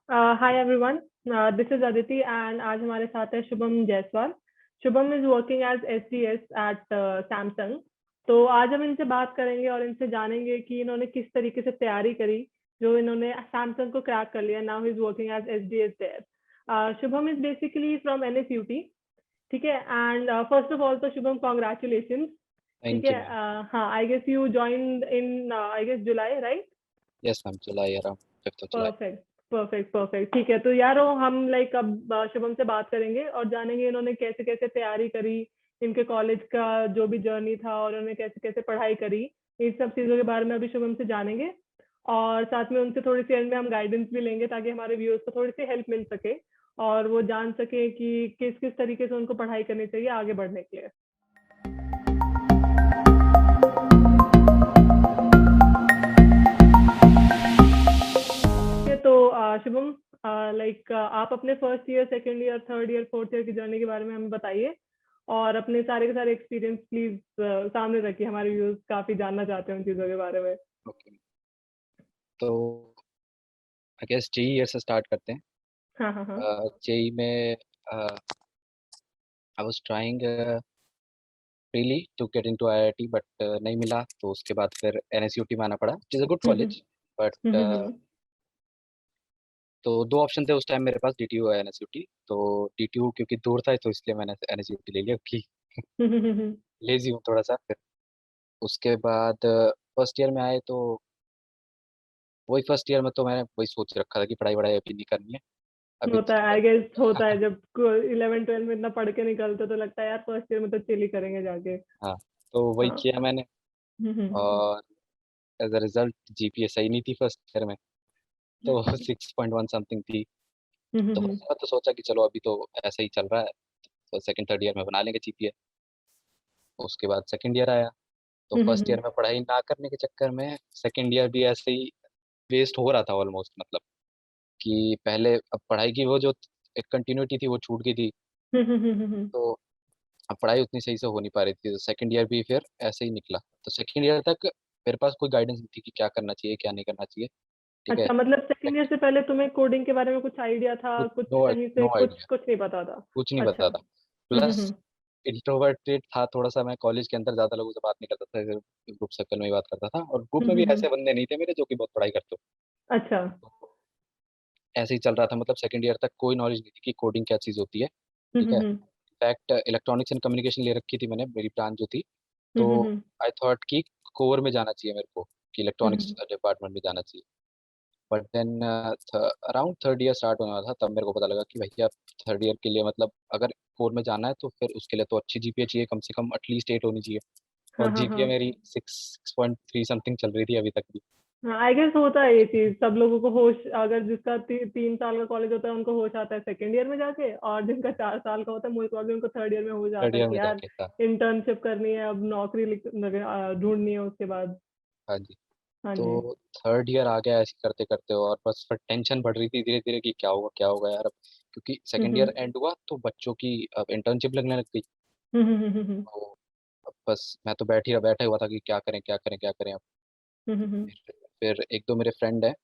Hi everyone, this is Aditi and आज हमारे साथ है Shubham Jaiswal. Shubham is working as SDS at Samsung. तो आज हम इनसे बात करेंगे और इनसे जानेंगे कि इन्होंने किस तरीके से तैयारी करी जो इन्होंने सैमसंग को क्रैक कर लिया। Now he is working as SDS there. Shubham is basically from NSUT. ठीक है, एंड फर्स्ट ऑफ ऑल तो शुभम कॉन्ग्रेचुलेशन। ठीक Thank you, है, ma'am. हाँ, I guess you joined in I guess July, right? Yes, ma'am. July, around 5th of July. Perfect, perfect, perfect. ठीक है, तो यारो हम लाइक अब शुभम से बात करेंगे और जानेंगे इन्होंने कैसे कैसे तैयारी करी, इनके कॉलेज का जो भी जर्नी था और उन्होंने कैसे कैसे पढ़ाई करी। इन सब चीज़ों के बारे में अभी शुभम से जानेंगे और साथ में उनसे थोड़ी सी एंड में हम गाइडेंस भी लेंगे ताकि हमारे व्यूअर्स को थोड़ी सी हेल्प मिल सके और वो जान सके कि किस किस तरीके से उनको पढ़ाई करनी चाहिए आगे बढ़ने के लिए। तो शुभम, लाइक आप अपने first year, second year, third year, fourth year की जर्नी के बारे में हमें बताइए और अपने सारे के सारे एक्सपीरियंस प्लीज सामने रखिए। हमारे व्यूअर्स काफी जानना चाहते हैं उन चीजों के बारे में। Okay. तो I guess JEE ईयर से स्टार्ट करते हैं। हाँ, हाँ, हाँ। JEE में I was trying really to get into IIT but नहीं मिला, तो उसके बाद फिर NSUT में आना पड़ा, which is a good hmm, college. But hmm, तो दो ऑप्शन थे उस टाइम मेरे पास, DTU और NSUT। तो DTU क्योंकि दूर था तो इसलिए मैंने NSUT ले लिया, क्योंकि लेजी हूँ थोड़ा सा। फिर उसके बाद फर्स्ट ईयर में आए तो वही फर्स्ट ईयर में तो मैंने वही सोच रखा था कि पढ़ाई वढ़ाई अभी नहीं करनी है अभी। होता है, आई गेस होता है जब 11 12 में इतना पढ़ के निकलते तो लगता है यार फर्स्ट ईयर में तो चिल ही करेंगे जाके। हाँ, तो वही हाँ। किया मैंने। हम्म, और एज अ रिजल्ट जीपीए सही नहीं थी फर्स्ट ईयर में, तो 6.1 समथिंग थी। तो हम्म, फर्स्ट ईयर में तो सोचा कि चलो अभी तो ऐसा ही चल रहा है, तो सेकंड थर्ड ईयर में बना लेंगे जीपीए। उसके बाद सेकंड ईयर आया, तो फर्स्ट ईयर में पढ़ाई ना करने के चक्कर में सेकंड ईयर भी ऐसे ही वेस्ट हो रहा था ऑलमोस्ट। मतलब कि पहले अब पढ़ाई की वो जो एक कंटिन्यूटी थी वो छूट गई थी, तो अब पढ़ाई उतनी सही से हो नहीं पा रही थी। तो सेकंड ईयर भी फिर ऐसे ही निकला। तो सेकंड ईयर तक मेरे पास कोई गाइडेंस नहीं थी कि क्या करना चाहिए क्या नहीं करना चाहिए। ठीक है। अच्छा, मतलब सेकंड ईयर से पहले तुम्हें कोडिंग के बारे में कुछ आइडिया था? कुछ कुछ नो कहीं से नो कुछ आइडिया, कुछ नहीं पता था? कुछ नहीं अच्छा। पता था। प्लस इंट्रोवर्टेड था थोड़ा सा मैं, कॉलेज के अंदर ज़्यादा लोगों से बात नहीं करता था, ग्रुप सर्कल में ही बात करता था, और ग्रुप में भी ऐसे बंदे नहीं थे मेरे जो कि बहुत पढ़ाई करते अच्छा। हो। तो ऐसे ही चल रहा था, मतलब सेकंड ईयर तक कोई नॉलेज नहीं थी कि कोडिंग क्या चीज़ होती है। ठीक है। इनफैक्ट इलेक्ट्रॉनिक्स एंड कम्युनिकेशन ले रखी थी मैंने, मेरी ब्रांच जो थी। तो आई थॉट कि कोर में जाना चाहिए मेरे को, कि इलेक्ट्रॉनिक्स डिपार्टमेंट में जाना चाहिए। But then around third year start होने वाला था, तब मेरे को पता लगा कि भैया थर्ड ईयर के लिए मतलब अगर कोर में जाना है तो फिर उसके लिए तो अच्छी जीपीए चाहिए, कम से कम एटलीस्ट 8 होनी चाहिए। हाँ, और हाँ, हाँ, जीपीए मेरी 6.3 समथिंग चल रही थी अभी तक भी। हाँ। आई गेस होता है ये चीज, सब लोगों को होश, अगर जिसका 3 साल का कॉलेज होता है उनको होश आता है सेकंड ईयर में जाके, और जिनका 4 साल का होता है मोस्ट प्रॉब्लम उनको थर्ड ईयर में हो थर्ड जाता है ईयर कि में यार जाके था। इंटर्नशिप करनी है, अब नौकरी ढूंढनी है उसके बाद। हाँ जी। हाँ जी। तो थर्ड ईयर आ गया ऐसे करते करते, और बस फिर टेंशन बढ़ रही थी धीरे धीरे कि क्या होगा यार अब। क्योंकि सेकंड ईयर एंड हुआ तो बच्चों की अब इंटर्नशिप लगने लग गई। तो अब बस मैं तो बैठा हुआ था कि क्या करें क्या करें क्या करें अब। फिर एक दो मेरे फ्रेंड हैं,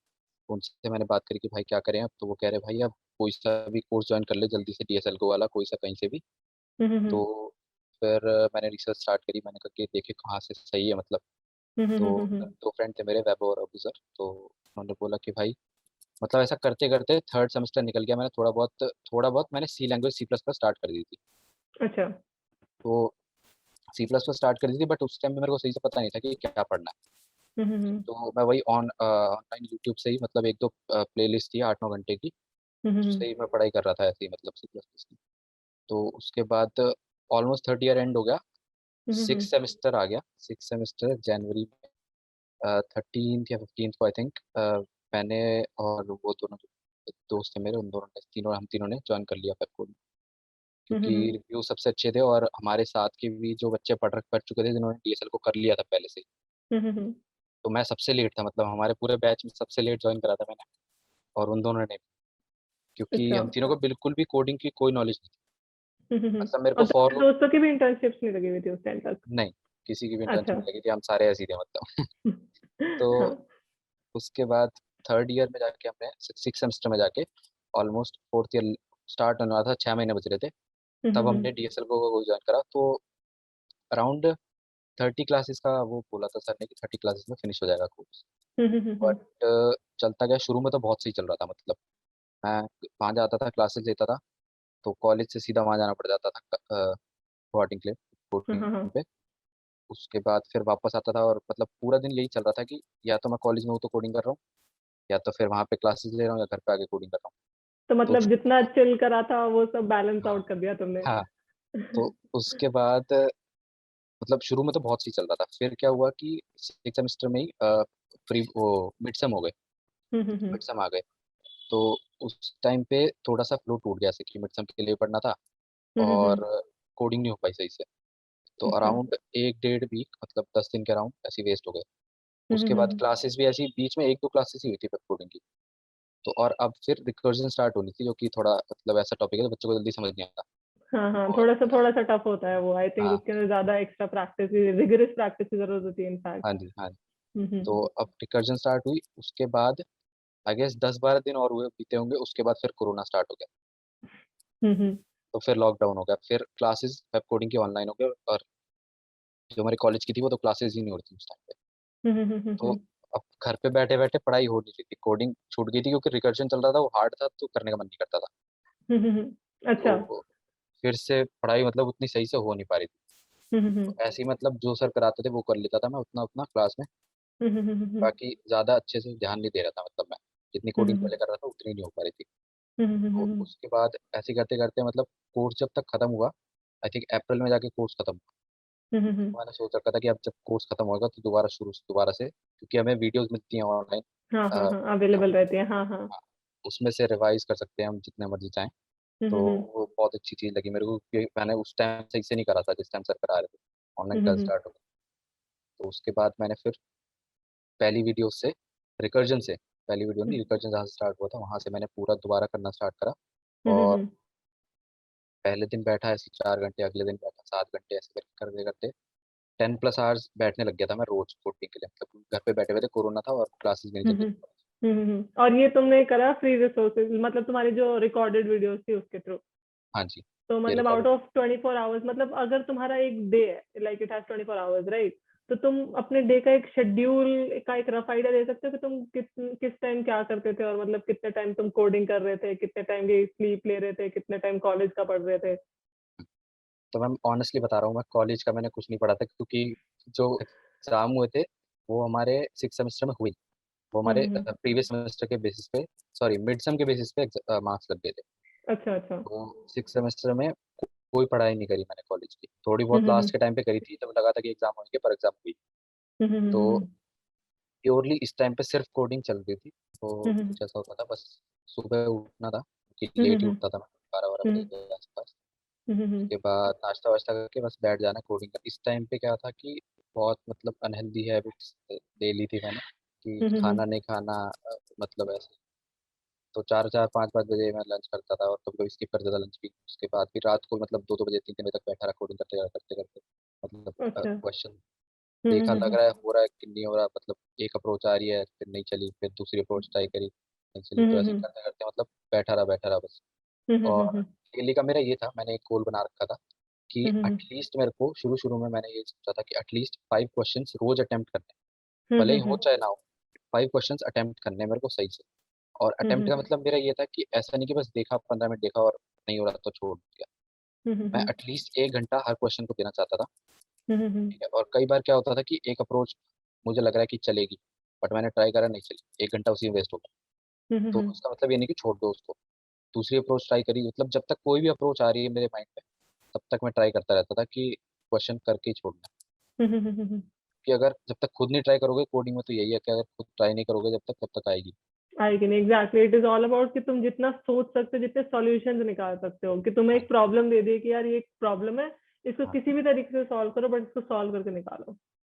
उनसे मैंने बात करी कि भाई क्या करें अब। तो वो कह रहे भाई अब कोई सा भी कोर्स ज्वाइन कर ले जल्दी से, DSLGO वाला कोई सा कहीं से भी। तो फिर मैंने रिसर्च स्टार्ट करी, मैंने कहा कि देखे कहाँ से सही है मतलब। तो दो फ्रेंड थे मेरे, वैभव और अबूजर। तो उन्होंने बोला कि भाई मतलब ऐसा करते करते थर्ड सेमेस्टर निकल गया, मैंने थोड़ा बहुत मैंने सी लैंग्वेज C++ स्टार्ट कर दी थी। अच्छा। तो C++ स्टार्ट कर दी थी, बट उस टाइम में मेरे को सही से पता नहीं था कि क्या पढ़ना है। तो मैं वही ऑनलाइन यूट्यूब से ही, मतलब एक दो प्ले लिस्ट थी 8 9 घंटे की, उससे ही मैं पढ़ाई कर रहा था ऐसे ही, मतलब C++ की। तो उसके बाद ऑलमोस्ट थर्ड ईयर एंड हो गया, सिक्स सेमेस्टर आ गया। सिक्स सेमेस्टर जनवरी में 13th या 15th को आई थिंक मैंने और वो दोनों जो दोस्त थे मेरे, उन दोनों ने हम तीनों ने ज्वाइन कर लिया फेबकोड। क्योंकि रिव्यू सबसे अच्छे थे, और हमारे साथ के भी जो बच्चे पढ़ चुके थे जिन्होंने DSL को कर लिया था पहले से ही। तो मैं सबसे लेट था, मतलब हमारे पूरे बैच में सबसे लेट ज्वाइन करा था मैंने, और उन दोनों ने। क्योंकि अच्छा। हम तीनों को बिल्कुल भी कोडिंग की कोई नॉलेज नहीं थी। मतलब मेरे को और फॉर तुम्हारे दोस्तों की भी इंटर्नशिप्स नहीं लगी हुई थी उस टाइम तक? नहीं, किसी की भी अच्छा। इंटर्नशिप नहीं लगी थी, हम सारे ऐसे ही थे मतलब। तो हाँ। उसके बाद थर्ड ईयर में जाके हमने सिक्स सेमेस्टर में जाके ऑलमोस्ट फोर्थ ईयर स्टार्ट होने वाला था, 6 महीने बच रहे थे, तब हमने DSL को ज्वाइन करा। तो अराउंड 30 क्लासेस का वो बोला था सर ने कि 30 क्लासेस में फिनिश हो जाएगा कोर्स। बट चलता गया, शुरू में तो बहुत सही चल रहा था, मतलब मैं वहाँ जाता था, क्लासेस लेता था, तो कॉलेज से सीधा वहाँ जाना पड़ जाता था गुवाहाटी के लिए कोचिंग पे। उसके बाद फिर वापस आता था और मतलब पूरा दिन यही चल रहा था कि या तो मैं कॉलेज में हूँ तो कोडिंग कर रहा हूँ, या तो फिर वहाँ पे क्लासेस ले रहा हूँ, या घर पे आके कोडिंग कर रहा हूँ। तो मतलब तो जितना चिल करा था वो सब बैलेंस हाँ आउट कर दिया तुमने। हाँ, तो उसके बाद मतलब शुरू में तो बहुत सही चल रहा था, फिर क्या हुआ कि सिक्स सेमेस्टर में ही प्री वो मिड सेम हो गए, मिड सेम आ गए। तो उस टाइम पे थोड़ा सा फ्लो टूट गया, कि मिड सेम के लिए पढ़ना था और कोडिंग नहीं हो पाई सही से। तो अच्छा। अराउंड 1 डेढ़ वीक, मतलब 10 दिन के अराउंड ऐसे वेस्ट हो गए। उसके बाद क्लासेस भी ऐसी बीच में 1 2 क्लासेस ही हुई थी वेब कोडिंग की। तो और अब फिर रिकर्जन स्टार्ट होनी थी, जो कि थोड़ा मतलब ऐसा टॉपिक है जो बच्चों को जल्दी समझ नहीं आता। हाँ हाँ, और थोड़ा सा टफ होता है वो। आई थिंक हाँ उसके अंदर ज्यादा एक्स्ट्रा प्रैक्टिस, रिगरस प्रैक्टिस की जरूरत होती है इनफैक्ट। हाँ जी हाँ जी। तो अब रिकर्जन स्टार्ट हुई, उसके बाद आई गेस 10 12 दिन और हुए बीते होंगे, उसके बाद फिर कोरोना स्टार्ट हो गया। तो फिर लॉकडाउन हो गया, फिर क्लासेस वेब कोडिंग की ऑनलाइन हो गए, और जो हमारी कॉलेज की थी वो तो क्लासेस ही नहीं हो रही थी उस टाइम पे। तो अब घर पे बैठे बैठे पढ़ाई हो नहीं रही थी, कोडिंग छूट गई थी क्योंकि रिकर्जन चल रहा था, वो हार्ड था तो करने का मन नहीं करता था। अच्छा। तो फिर से पढ़ाई मतलब उतनी सही से हो नहीं पा रही थी। तो ऐसे ही मतलब जो सर कराते थे वो कर लेता था मैं उतना उतना क्लास में, बाकी ज़्यादा अच्छे से ध्यान नहीं दे रहा था, मतलब मैं जितनी कोडिंग पहले कर रहा था उतनी नहीं हो पा रही थी। तो उसके बाद ऐसे करते करते मतलब कोर्स जब तक खत्म हुआ, आई थिंक अप्रैल में जाके कोर्स खत्म हुआ। तो मैंने सोच रखा था कि अब जब कोर्स खत्म होगा तो दोबारा शुरू से दोबारा से, क्योंकि हमें वीडियोस मिलती हैं ऑनलाइन, हाँ हाँ हाँ, अवेलेबल रहती है, हाँ हाँ। उसमें से रिवाइज कर सकते हैं हम जितने मर्जी चाहें। तो वो बहुत अच्छी चीज़ लगी मेरे को, क्योंकि मैंने उस टाइम सही से नहीं करा था जिस टाइम सर करा रहे थे, ऑनलाइन क्लास स्टार्ट हो गई। तो उसके बाद मैंने फिर पहली वीडियो से रिकर्जन से, पहली वीडियो नहीं, रिकर्जन जहाँ से स्टार्ट हुआ था वहाँ से मैंने पूरा दोबारा करना स्टार्ट करा। और पहले दिन बैठा ऐसे 4 घंटे, अगले दिन बैठा 7 घंटे, ऐसे करते करते 10+ आवर्स बैठने लग गया था मैं रोज कोडिंग के लिए, मतलब घर पे बैठे हुए थे, कोरोना था और क्लासेस भी नहीं चल रही थी। और ये तुमने करा फ्री रिसोर्सेज, मतलब तुम्हारी जो रिकॉर्डेड वीडियोस थी उसके थ्रू? हाँ जी, तो ये मतलब आउट रिकॉर्डेड। ऑफ 24 आवर्स, मतलब अगर तुम्हारा एक डे है, like it has 24 hours, right? तो तुम अपने डे का एक शेड्यूल का एक रफ आइडिया दे सकते हो कि तुम किस टाइम क्या करते थे, और मतलब कितने टाइम तुम कोडिंग कर रहे थे, कितने टाइम के स्लीप ले रहे थे, कितने टाइम कॉलेज का पढ़ रहे थे? तो मैम ऑनेस्टली बता रहा हूँ, मैं कॉलेज का मैंने कुछ नहीं पढ़ा था, क्योंकि जो एग्जाम हुए थे वो हमारे सिक्स सेमेस्टर में हुए, वो हमारे हम्म। प्रीवियस सेमेस्टर के बेसिस पे, सॉरी मिड सेम के बेसिस पे मार्क्स लग गए थे। अच्छा अच्छा। तो सिक्स सेमेस्टर में कोई पढ़ाई नहीं करी मैंने कॉलेज की, थोड़ी बहुत हम्म लास्ट के टाइम पे करी थी जब लगा था कि एग्जाम होंगे, पर एग्जाम हुई। तो प्योरली इस टाइम पे सिर्फ कोडिंग चल रही थी। तो कुछ ऐसा होता था बस, सुबह उठना था क्योंकि लेट ही उठता था मैं, 12 12 बजे के आसपास। उसके बाद नाश्ता वाश्ता करके बस बैठ जाना कोडिंग का। इस टाइम पे क्या था कि बहुत मतलब अनहेल्दी हैबिट्स ले ली थी मैंने, कि खाना नहीं खाना, मतलब ऐसे। तो 4 4 5 5 बजे मैं लंच करता था, और कभी कभी स्किप कर देता लंच भी। उसके बाद फिर रात को मतलब 2 2 बजे 3 3 बजे तक बैठा रहा कोडिंग करते करते करते, मतलब अच्छा। क्वेश्चन देखा, लग रहा है हो रहा है कि नहीं हो रहा, मतलब एक अप्रोच आ रही है फिर नहीं चली, फिर दूसरी अप्रोच ट्राई करी नहीं चली, तो ऐसे करते करते मतलब बैठा रहा बस। और डेली का मेरा ये था, मैंने एक गोल बना रखा था कि एटलीस्ट मेरे को शुरू शुरू में मैंने ये सोचा था कि एटलीस्ट 5 क्वेश्चंस रोज अटेम्प्ट करने, भले ही हो चाहे ना हो, 5 क्वेश्चंस अटेम्प्ट करने मेरे को सही से। और अटेम्प्ट का मतलब मेरा ये था कि ऐसा नहीं कि बस देखा, 15 मिनट देखा और नहीं हो रहा तो छोड़ दिया। मैं एटलीस्ट 1 घंटा हर क्वेश्चन को देना चाहता था। ठीक है, और कई बार क्या होता था कि एक अप्रोच मुझे लग रहा है कि चलेगी, बट मैंने ट्राई करा, नहीं चली, 1 घंटा उसी में वेस्ट हो गया। तो उसका मतलब ये नहीं कि छोड़ दो उसको, दूसरी अप्रोच ट्राई करी, मतलब जब तक कोई भी अप्रोच आ रही है मेरे माइंड में, तब तक मैं ट्राई करता रहता था कि क्वेश्चन करके ही छोड़ना है। कि अगर जब तक खुद नहीं ट्राई करोगे कोडिंग में, तो यही है कि अगर खुद ट्राई नहीं करोगे जब तक, तब तक आएगी। आएगी नहीं, exactly. It is all about कि तुम जितना सोच सकते हो, जितने सॉल्यूशंस निकाल सकते हो, कि तुम्हें हाँ एक प्रॉब्लम दे दी कि यार ये एक प्रॉब्लम है, इसको हाँ किसी भी तरीके से सॉल्व करो, बट इसको सॉल्व करके निकालो।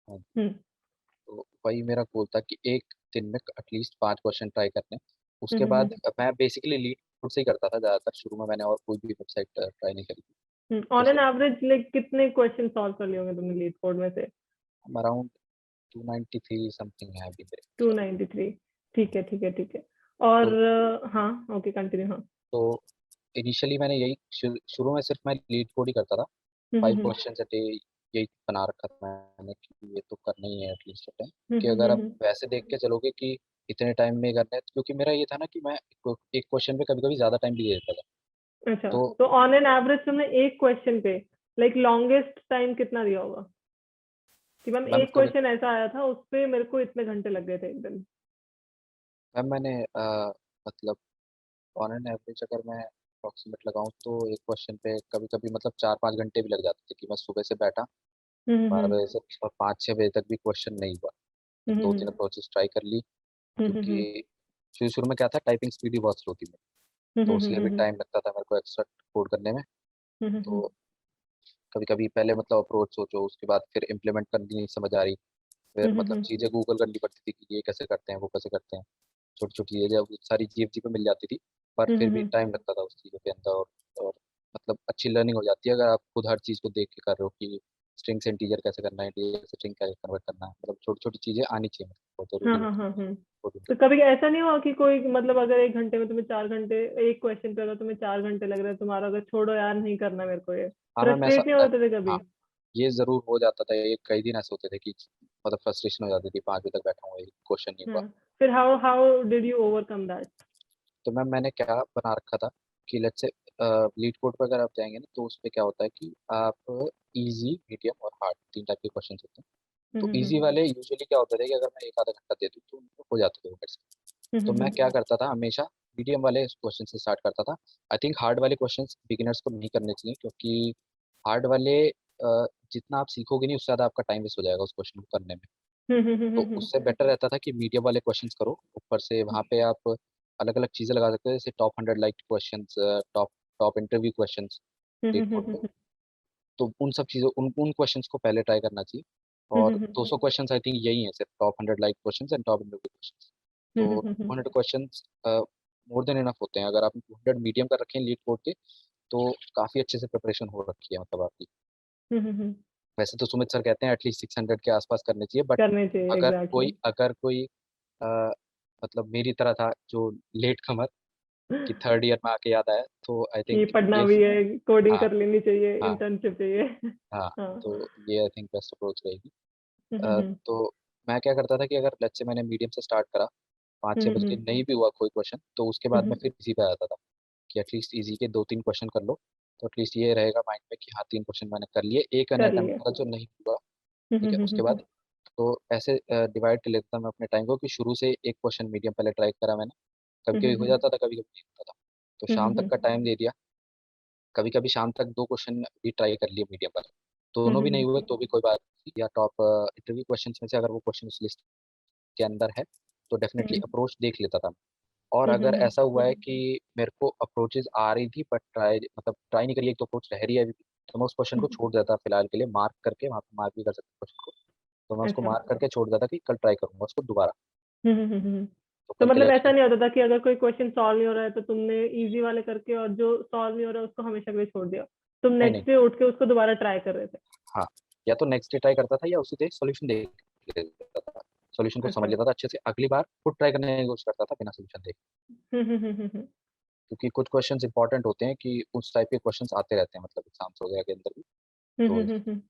हाँ। हम्म तो वही मेरा गोल था कि एक दिन में एटलीस्ट 5 क्वेश्चन ट्राई करने। उसके हम्म बाद मैं बेसिकली लीड कोड से ही करता था ज़्यादातर, शुरू में मैंने और कोई भी वेबसाइट ट्राई नहीं करी थी। ऑन एन जैसे एवरेज लाइक कितने क्वेश्चन सॉल्व कर लिए होंगे तुमने लीड कोड में से? अराउंड 293 समथिंग है अभी मेरे शायद। 293। ठीक है, ठीक है, ठीक है। और तो हाँ, ओके, कंटिन्यू। हाँ। तो इनिशियली मैंने यही शुरू में सिर्फ मैं लीड कोड ही करता था, 5 क्वेश्चन a डे, यही बना रखा था मैंने कि ये तो करना ही है एटलीस्ट टाइम। कि अगर आप वैसे देख के चलोगे कि इतने टाइम में करना है, क्योंकि मेरा ये था ना कि मैं एक क्वेश्चन पे कभी कभी ज्यादा टाइम भी दे देता था। अच्छा, तो तो ऑन एन एवरेज तुमने एक क्वेश्चन पे लाइक लॉन्गेस्ट टाइम कितना दिया होगा कि मैम मैम एक कभी क्वेश्चन ऐसा आया था, उस पे मेरे को इतने घंटे लग गए थे एक दिन? मैम मैंने मतलब ऑन एन एवरेज अगर मैं अप्रोक्सीमेट लगाऊं तो एक क्वेश्चन पे कभी कभी मतलब 4-5 घंटे भी लग जाते थे कि मैं सुबह से बैठा हम्म 12 बजे से और 5-6 बजे तक भी क्वेश्चन नहीं हुआ। दो हम्म तीन अप्रोचेस ट्राई कर ली, हम्म क्योंकि शुरू शुरू में क्या था, टाइपिंग स्पीड ही बहुत स्लो थी मेरी, तो इसलिए भी टाइम लगता था मेरे को एक्स्ट्रा कोड करने में। तो कभी कभी पहले मतलब अप्रोच सोचो, उसके बाद फिर इम्प्लीमेंट करनी नहीं समझ आ रही, फिर मतलब चीज़ें गूगल करनी पड़ती थी कि ये कैसे करते हैं वो कैसे करते हैं। छोटी छोटी चीज़ें अब सारी जीएफजी पे मिल जाती थी, पर फिर भी टाइम लगता था उस चीज़ों के अंदर। और मतलब अच्छी लर्निंग हो जाती है अगर आप खुद हर चीज़ को देख के कर रहे हो कि स्ट्रिंग से इंटीजर कैसे करना है, इंटीजर से स्ट्रिंग कैसे कन्वर्ट करना है, मतलब छोटी छोटी चीज़ें आनी चाहिए, मतलब बहुत हाँ ज़रूरी हाँ होती हाँ है हाँ। coding तो करना। कभी ऐसा नहीं हुआ कि कोई मतलब अगर एक घंटे में तुम्हें 4 घंटे, एक क्वेश्चन पे अगर तुम्हें 4 घंटे लग रहे हैं तुम्हारा, अगर छोड़ो यार नहीं करना मेरे को, ये हाँ मैम ऐसा फ्रस्ट्रेट नहीं होते थे हाँ, कभी? ये ज़रूर हो जाता था, ये कई दिन ऐसे होते थे कि मतलब फ्रस्ट्रेशन हो जाती थी, 5 बजे तक बैठा हूँ, एक क्वेश्चन नहीं हुआ। हाँ, फिर how how did you overcome that? तो मैम मैंने क्या बना रखा था कि लेट्स से लीड कोड पर अगर आप जाएंगे ना, तो उस पे क्या होता है कि आप इजी, मीडियम और हार्ड 3 टाइप के क्वेश्चन होते हैं। तो इजी वाले यूजुअली क्या होता था कि अगर मैं एक आधा घंटा दे दूँ तो उनको हो जाते थे वो मेरे से। तो मैं क्या करता था हमेशा, मीडियम वाले क्वेश्चन से स्टार्ट करता था। आई थिंक हार्ड वाले क्वेश्चन बिगिनर्स को नहीं करने चाहिए, क्योंकि हार्ड वाले जितना आप सीखोगे नहीं, उससे ज़्यादा आपका टाइम वेस्ट हो जाएगा उस क्वेश्चन को करने में। तो उससे बेटर रहता था कि मीडियम वाले क्वेश्चंस करो, ऊपर से वहाँ पे आप अलग अलग चीज़ें लगा सकते हो, जैसे top 100 like questions, top top interview questions leet code पे। तो उन सब चीज़ों उन उन क्वेश्चंस को पहले ट्राई करना चाहिए। और 200 क्वेश्चंस आई थिंक यही है, सिर्फ top 100 like questions and top interview questions. तो 200 क्वेश्चंस मोर देन इनफ होते हैं। अगर आपने 200 मीडियम कर रखे हैं लीड कोड के, तो काफ़ी अच्छे से प्रिपरेशन हो रखी है मतलब आपकी। वैसे तो सुमित सर कहते हैं एटलीस्ट 600 के आसपास करने चाहिए, बट करने चाहिए, एग्जैक्टली। अगर कोई अ, मतलब मेरी तरह था जो लेट कमर, कि थर्ड ईयर में आके याद आया, तो आई कि थिंक पढ़ना ये भी है, कोडिंग हाँ कर लेनी चाहिए, हाँ इंटर्नशिप चाहिए। हाँ, हाँ। तो ये आई थिंक बेस्ट अप्रोच रहेगी। हम्म हम्म तो मैं क्या करता था कि अगर लेट्स से मैंने मीडियम से स्टार्ट करा, 5-6 बज के हम्म नहीं भी हुआ कोई क्वेश्चन, तो उसके बाद मैं हम्म फिर इजी पे आ जाता था कि एटलीस्ट इजी के 2-3 क्वेश्चन कर लो। तो एटलीस्ट ये रहेगा माइंड में कि हाँ 3 क्वेश्चन मैंने कर लिए, एक कर अटेम्प्ट लिया। मेरा जो नहीं हुआ, ठीक है, उसके बाद तो ऐसे डिवाइड कर लेता था मैं अपने टाइम को कि शुरू से एक क्वेश्चन मीडियम पहले ट्राई करा मैंने, कभी कभी हो जाता था, कभी कभी नहीं होता था, तो शाम तक का टाइम दे दिया। कभी कभी शाम तक 2 क्वेश्चन भी ट्राई कर लिए मीडियम पर, दोनों भी नहीं हुए तो भी कोई बात नहीं, या टॉप इंटरव्यू क्वेश्चन में से अगर वो क्वेश्चन उस लिस्ट के अंदर है तो डेफिनेटली अप्रोच देख लेता था। और अगर ऐसा हुआ है कि मेरे को अप्रोचेस आ रही थी बट ट्राई नहीं करी, एक तो अप्रोच रह रही है अभी भी, तो मैं उस क्वेश्चन को छोड़ देता फिलहाल के लिए, मार्क करके वहाँ पे मार्क भी कर सकता क्वेश्चन को, तो मैं उसको अच्छा। मार्क करके छोड़ देता कि कल ट्राई करूंगा उसको दोबारा। हम्म। तो तो कल के लिए मतलब ऐसा एटलीस्ट नहीं होता था कि अगर कोई क्वेश्चन सॉल्व नहीं हो रहा है तो तुमने इजी वाले करके, और जो सॉल्व नहीं हो रहा है उसको हमेशा के लिए छोड़ दिया, तुम नहीं नहीं, नेक्स्ट डे उठ के उसको दोबारा ट्राई कर रहे थे? हाँ, या तो नेक्स्ट डे ट्राई करता था या उसी डे सॉल्यूशन देख लेता था, सॉल्यूशन को समझ अच्छा। लेता था अच्छे से, अगली बार खुद ट्राई करने की कोशिश करता था बिना सॉल्यूशन देखे। हम्म। क्योंकि कुछ क्वेश्चंस इंपॉर्टेंट होते हैं कि उस टाइप के क्वेश्चंस आते रहते हैं मतलब एग्जाम्स वगैरह के अंदर भी। तो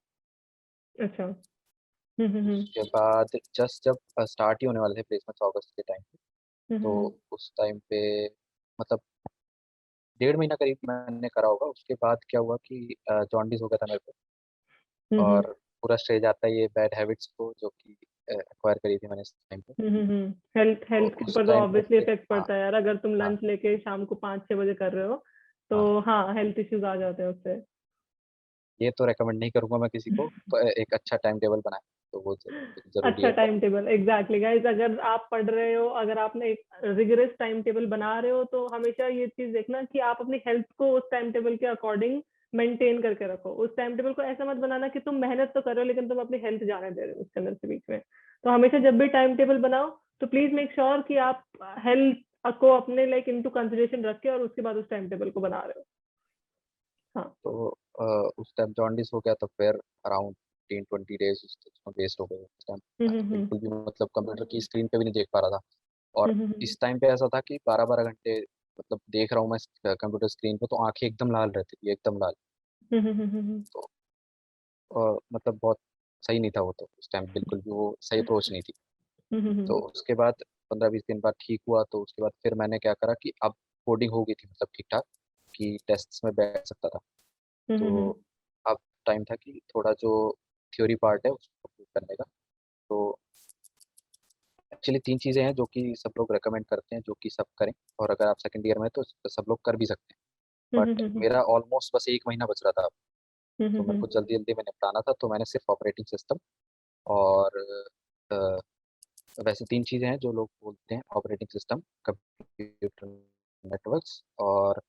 अच्छा। हम्म। उसके बाद जस्ट जब स्टार्ट ही होने वाले थे प्लेसमेंट्स अगस्त के टाइम पे, तो हम्म उस टाइम पे मतलब 1.5 महीना करीब मैंने करा होगा। उसके बाद क्या हुआ कि जॉन्डिस हो गया था मेरे को, हम्म और पूरा स्टेज आता है ये बैड हैबिट्स को जो कि एक्वायर करी थी मैंने इस टाइम पे। हेल्थ तो हेल्थ के उस ऊपर तो टाइम पे ऑब्वियसली फिर इफेक्ट हाँ पड़ता है यार, अगर तुम हाँ लंच लेके शाम को 5-6 बजे कर रहे हो तो हाँ, हाँ, हेल्थ इश्यूज आ जाते हैं उससे। ये तो रेकमेंड नहीं करूंगा मैं किसी को, एक अच्छा टाइम टेबल बनाए, तो वो जरूरी अच्छा है बहुत। टाइम टेबल, एग्जैक्टली गाइस, अगर आप पढ़ रहे हो, अगर आपने एक रिगरस टाइम टेबल बना रहे हो, तो हमेशा ये चीज देखना कि आप अपनी हेल्थ को उस टाइम टेबल के अकॉर्डिंग मेंटेन करके रखो। उस टाइम टेबल को ऐसा मत बनाना कि तुम मेहनत तो कर रहे हो लेकिन तुम अपनी हेल्थ जाने दे रहे हो उसके अंदर से बीच में। तो हमेशा जब भी टाइम टेबल बनाओ तो प्लीज मेक श्योर कि आप हेल्थ को अपने लाइक इनटू कंसिडरेशन रख के और उसके बाद उस टाइम टेबल को बना रहे हो। हाँ। तो उस टाइम जॉन्डिस हो गया, तो फिर अराउंड 10-20 डेज उसमें वेस्ट हो गए उस टाइम। हम्म। बिल्कुल भी मतलब कंप्यूटर की स्क्रीन पे भी नहीं देख पा रहा था। और हम्म, हम्म, इस टाइम पे ऐसा था कि 12-12 घंटे मतलब देख रहा हूँ मैं कंप्यूटर स्क्रीन पे, तो आंखें एकदम लाल रहती थी, एकदम लाल। तो मतलब बहुत सही नहीं था वो, तो उस टाइम बिल्कुल भी वो सही अप्रोच नहीं थी। तो उसके बाद 15-20 दिन बाद ठीक हुआ, तो उसके बाद फिर मैंने क्या करा कि अब कोडिंग हो गई थी मतलब ठीक ठाक, कि टेस्ट्स में बैठ सकता था। तो अब टाइम था कि थोड़ा जो थ्योरी पार्ट है उसको prove करने का। तो एक्चुअली 3 चीज़ें हैं जो कि सब लोग रेकमेंड करते हैं, जो कि सब करें, और अगर आप सेकंड ईयर में हैं, तो सब लोग कर भी सकते हैं। बट मेरा ऑलमोस्ट बस 1 महीना बच रहा था, तो मेरे को जल्दी जल्दी में निपटाना था, तो मैंने सिर्फ ऑपरेटिंग सिस्टम और अ, वैसे 3 चीज़ें हैं जो लोग बोलते हैं, ऑपरेटिंग सिस्टम, कंप्यूटर नेटवर्क्स और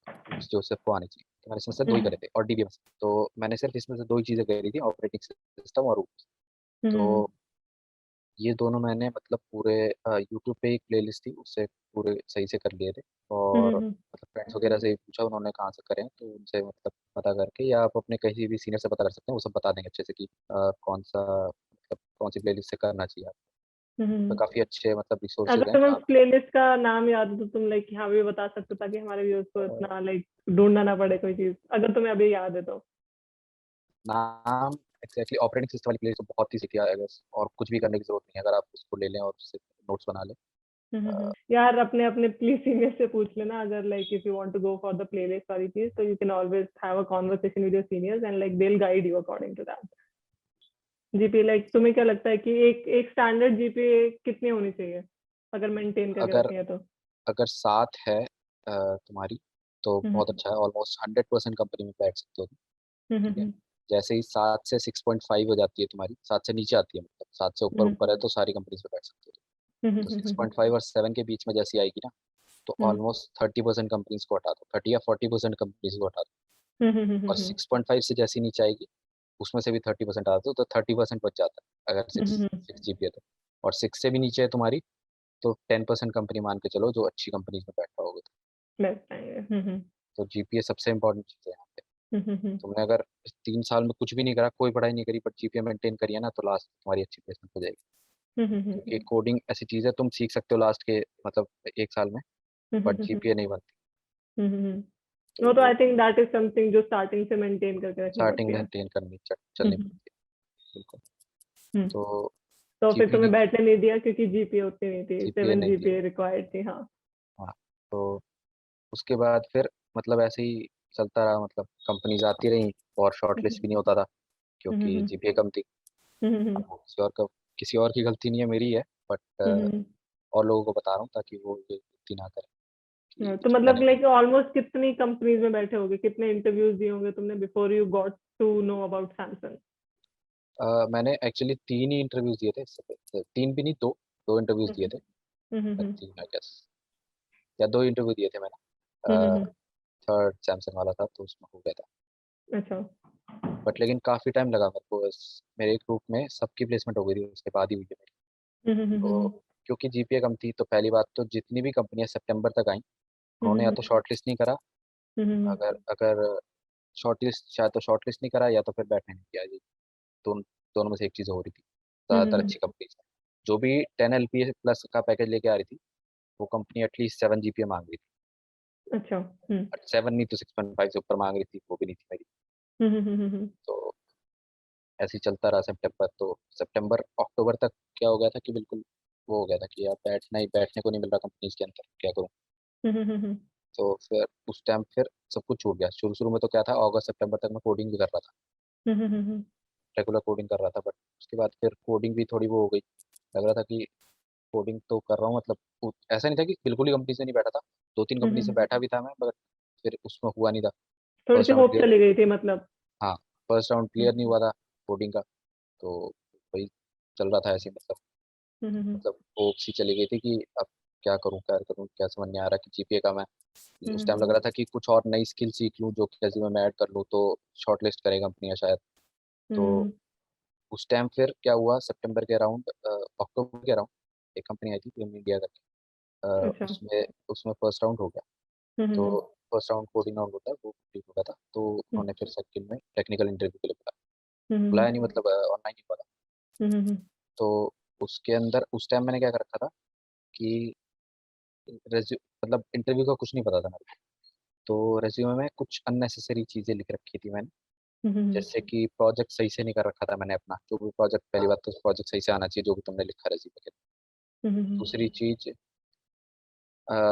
जो सबको आनी चाहिए, तो मैंने इसमें से 2 ही करे थे, और डीबीएमएस। तो मैंने सिर्फ इसमें से 2 ही चीज़ें करी थी, ऑपरेटिंग सिस्टम और रूट। तो ये दोनों मैंने मतलब पूरे यूट्यूब पे एक प्लेलिस्ट थी, उससे पूरे सही से कर लिए थे। और मतलब फ्रेंड्स वगैरह से भी पूछा उन्होंने कहाँ से करें, तो उनसे मतलब पता करके, या आप अपने कहीं भी सीनियर से पता कर सकते हैं, वो सब बता देंगे अच्छे से कि कौन सा मतलब कौन सी प्लेलिस्ट से करना चाहिए आपको। तो काफ़ी अच्छे मतलब रिसोर्सेज अगर हैं तुम्हें जहाँ उस प्लेलिस्ट का नाम याद हो तो तुम लाइक यहाँ भी बता सकते हो, ताकि हमारे व्यूअर्स को पे इतना लाइक ढूंढना ना पड़े कोई चीज, अगर तुम्हें अभी याद है तो। नाम एग्जैक्टली ऑपरेटिंग सिस्टम वाली प्लेलिस्ट तो बहुत ही सीखी है, अगर और कुछ भी करने की जरूरत नहीं है, अगर आप उसको ले लें और उससे नोट्स बना लें। यार अपने अपने प्लीज सीनियर से पूछ लेना, अगर like if you want to go for the playlist वाली चीज, तो you can always have a conversation with your seniors and like they will guide you according to that. GPA like तुम्हें क्या लगता है कि एक एक स्टैंडर्ड जीपीए कितनी होनी चाहिए अगर मेंटेन करके अगर रखनी है तो? अगर 7 है तुम्हारी, तो बहुत अच्छा है, ऑलमोस्ट 100% कंपनी में बैठ सकते हो तुम। ठीक है। जैसे ही 7 से 6.5 हो जाती है तुम्हारी, 7 से नीचे आती है मतलब 7 से ऊपर ऊपर है तो सारी कंपनीज में बैठ सकते हो। तो 6.5 और 7 के बीच में जैसी आएगी ना, तो ऑलमोस्ट 30% कंपनीज को हटा दो, 30 या 40% कंपनीज को हटा दो। और 6.5 से जैसी नीचे आएगी, उसमें से भी 30% हटा दो, तो 30% बच जाता है, अगर सिक्स सिक्स जीबी है तो। और 6 से भी नीचे है तुम्हारी, तो 10% कंपनी मान के चलो जो अच्छी कंपनीज में बैठ पाओगे। तो जीपीए सबसे इंपॉर्टेंट चीज़ है यहाँ पे। तुमने अगर 3 साल में कुछ भी नहीं करा, कोई पढ़ाई नहीं करी, बट जीपीए मेंटेन करी है ना, तो लास्ट तुम्हारी अच्छी प्लेसमेंट हो जाएगी। क्योंकि कोडिंग ऐसी चीज़ है, तुम सीख सकते हो लास्ट के मतलब 1 साल में, बट जीपीए नहीं बनती। तो वो तो वो I think that is something जो स्टार्टिंग से मेंटेन करके रखनी स्टार्टिंग पड़ती है। मेंटेन करनी चलनी पड़ती है, बिल्कुल। हम्म, तो तो फिर जीपीए तुम्हें नहीं, बैठने नहीं दिया क्योंकि जीपीए उतनी नहीं थी, जीपीए 7 नहीं दिया। जीपीए रिक्वायर्ड थी, हाँ। हाँ। तो उसके बाद फिर मतलब ऐसे ही चलता रहा, मतलब कंपनीज आती रही, और शॉर्टलिस्ट भी नहीं होता था क्योंकि जीपीए कम थी। अब वो किसी और की गलती नहीं है, मेरी है, बट और लोगों को बता रहा हूँ ताकि वो ये गलती ना करें कि तो जीपीए मतलब नहीं लाइक ऑलमोस्ट कितनी कंपनीज में बैठे होगे, कितने इंटरव्यूज दिए होंगे तुमने before you got to know about Samsung? मैंने एक्चुअली 3 ही इंटरव्यूज दिए थे इससे पहले, 3 भी नहीं, 2 इंटरव्यूज दिए थे। तीन आई गेस, या 2 इंटरव्यू दिए थे मैंने। थर्ड सैमसंग वाला था तो उसमें हो गया था। अच्छा। बट लेकिन काफ़ी टाइम लगा मेरे को, मेरे ग्रुप में सबकी प्लेसमेंट हो गई थी उसके बाद ही हुई है मेरी। तो क्योंकि जीपीए कम थी, तो पहली बात तो जितनी भी कंपनियां सितंबर तक आई, उन्होंने या तो शॉर्टलिस्ट नहीं करा, अगर अगर शॉर्टलिस्ट, शायद तो शॉर्टलिस्ट नहीं करा, या तो फिर बैठने नहीं किया। ये दोनों में से एक चीज़ हो रही थी ज़्यादातर अच्छी कंपनीज में। जो भी 10 LPA प्लस का पैकेज लेके आ रही थी, वो कंपनी एटलीस्ट 7 GPA मांग रही थी। अच्छा। 7 नहीं तो 6.5 से ऊपर मांग रही थी, वो भी नहीं थी मेरी। तो ऐसे ही चलता रहा सितंबर, तो सितंबर अक्टूबर तक क्या हो गया था कि बिल्कुल वो हो गया था कि यार बैठने को नहीं मिल रहा कंपनीज के अंदर, क्या करूँ। तो फिर उस टाइम फिर सब कुछ छूट गया। शुरू शुरू में तो क्या था, अगस्त सितंबर तक मैं कोडिंग भी कर रहा था, रेगुलर कोडिंग कर रहा था, बट उसके बाद फिर कोडिंग भी थोड़ी वो हो गई। लग रहा था कि कोडिंग तो कर रहा हूँ, मतलब ऐसा नहीं था कि बिल्कुल ही कंपनी से नहीं बैठा था, 2-3 कंपनी से बैठा भी था मैं, मगर फिर उसमें हुआ नहीं था। थोड़ी फर्स्ट सी राउंड होप क्लियर, चली गई थी मतलब। हाँ, फर्स्ट राउंड क्लियर नहीं हुआ था कोडिंग का, तो वही चल रहा था ऐसे ही, मतलब होप सी चली गई थी कि अब क्या करूँ, क्या समझ नहीं आ रहा कि जीपीए कम है। उस टाइम लग रहा था कि कुछ और नई स्किल सीख लूँ जो कि रेज्यूमे में ऐड कर लूँ तो शॉर्टलिस्ट करे कंपनियां शायद। तो उस टाइम फिर क्या हुआ, सितंबर के अराउंड, अक्टूबर के अराउंड एक कंपनी आई थी प्रीम इंडिया करके, अच्छा। उसमें उसमें फर्स्ट राउंड हो गया। तो फर्स्ट राउंड कोडिंग राउंड होता है, वो ठीक हो गया था, तो उन्होंने फिर सेकंड में टेक्निकल इंटरव्यू के लिए बुलाया नहीं, मतलब ऑनलाइन ही हुआ था। तो उसके अंदर उस टाइम मैंने क्या कर रखा था कि मतलब इंटरव्यू का कुछ नहीं पता था मेरे को। तो रेज्यूमे में कुछ अननेसेसरी चीज़ें लिख रखी थी मैंने। जैसे कि प्रोजेक्ट सही से नहीं कर रखा था मैंने अपना, जो भी प्रोजेक्ट, पहली बात तो प्रोजेक्ट सही से आना चाहिए जो भी तुमने लिखा रेज्यूमे के। दूसरी चीज़